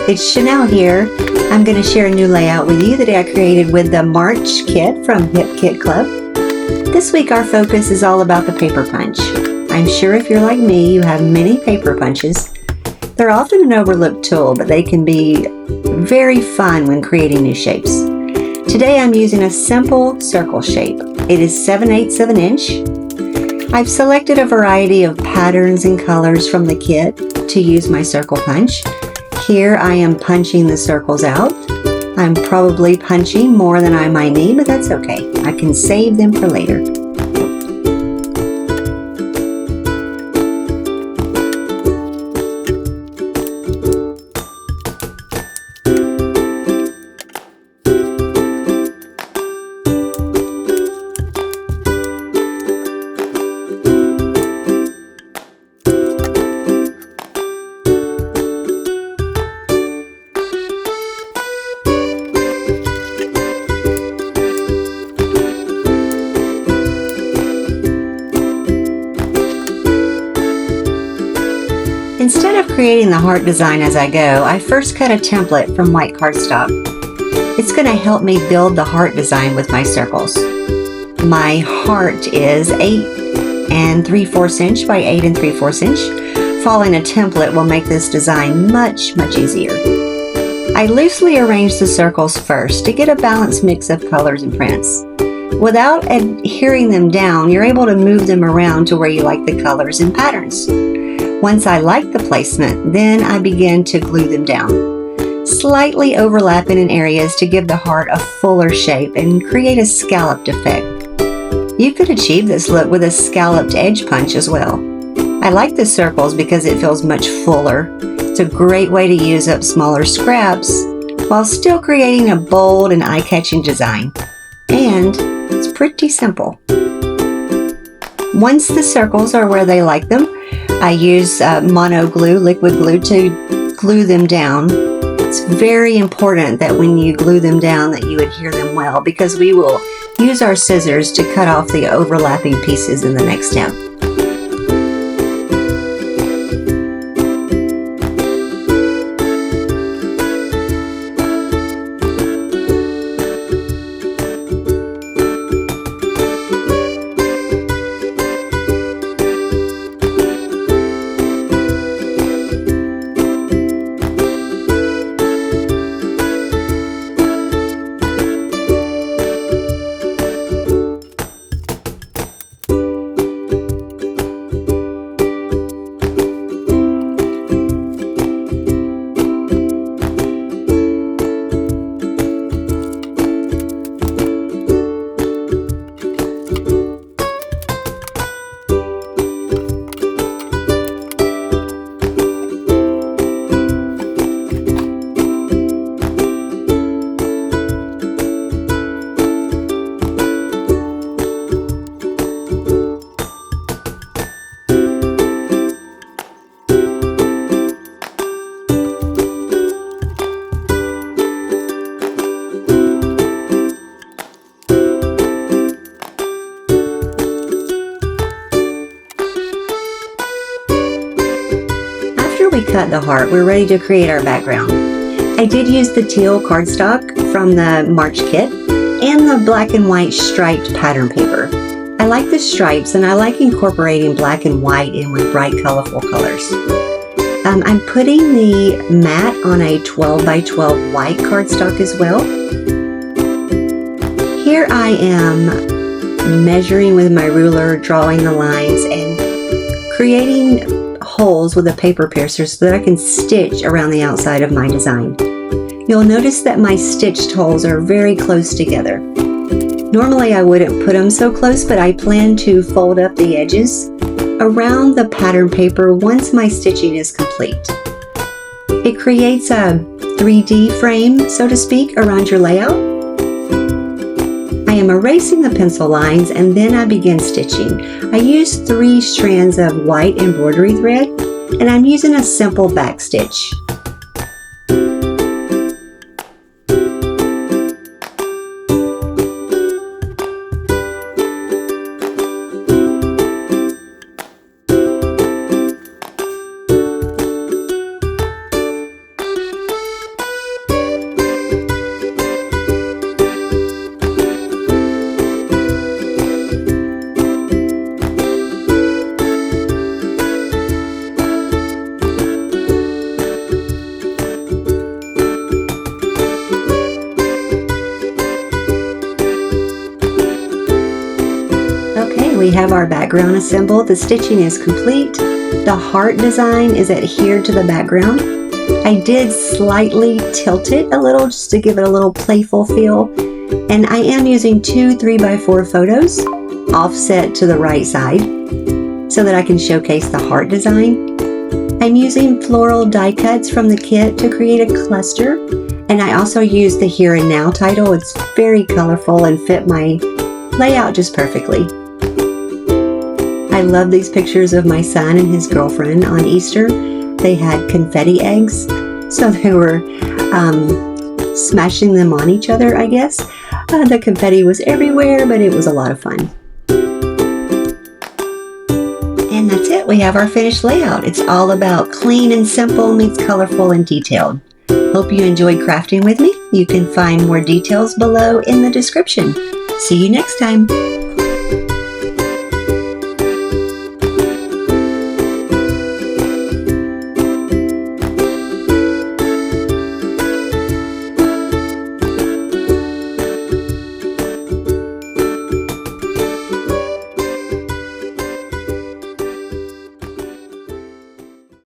it's Shanel here. I'm going to share a new layout with you that I created with the March kit from Hip Kit Club. This week our focus is all about the paper punch. I'm sure if you're like me, you have many paper punches. They're often an overlooked tool, but they can be very fun when creating new shapes. Today I'm using a simple circle shape. It is 7/8 of an inch. I've selected a variety of patterns and colors from the kit to use my circle punch. Here I am punching the circles out. I'm probably punching more than I might need, but that's okay. I can save them for later. Instead of creating the heart design as I go, I first cut a template from white cardstock. It's going to help me build the heart design with my circles. My heart is 8 3/4 inch by 8 3/4 inch. Following a template will make this design much easier. I loosely arrange the circles first to get a balanced mix of colors and prints. Without adhering them down, you're able to move them around to where you like the colors and patterns. Once I like the placement, then I begin to glue them down, slightly overlapping in areas to give the heart a fuller shape and create a scalloped effect. You could achieve this look with a scalloped edge punch as well. I like the circles because it feels much fuller. It's a great way to use up smaller scraps while still creating a bold and eye-catching design. And it's pretty simple. Once the circles are where they like them, I use mono glue, liquid glue, to glue them down. It's very important that when you glue them down that you adhere them well, because we will use our scissors to cut off the overlapping pieces in the next step. We cut the heart, we're ready to create our background. I did use the teal cardstock from the March kit and the black and white striped pattern paper. I like the stripes and I like incorporating black and white in with bright colorful colors. I'm putting the mat on a 12 by 12 white cardstock as well. Here I am measuring with my ruler, drawing the lines and creating holes with a paper piercer so that I can stitch around the outside of my design. You'll notice that my stitched holes are very close together. Normally I wouldn't put them so close, but I plan to fold up the edges around the pattern paper once my stitching is complete. It creates a 3D frame, so to speak, around your layout. I am erasing the pencil lines and then I begin stitching. I use 3 strands of white embroidery thread and I'm using a simple back stitch. have our background assembled. The stitching is complete. The heart design is adhered to the background. I did slightly tilt it a little just to give it a little playful feel. And I am using 2 3x4 photos offset to the right side so that I can showcase the heart design. I'm using floral die cuts from the kit to create a cluster. And I also used the Here and Now title. It's very colorful and fit my layout just perfectly. I love these pictures of my son and his girlfriend on Easter. They had confetti eggs, so they were smashing them on each other, I guess. The confetti was everywhere, but it was a lot of fun. And that's it. We have our finished layout. It's all about clean and simple meets colorful and detailed. Hope you enjoyed crafting with me. You can find more details below in the description. See you next time.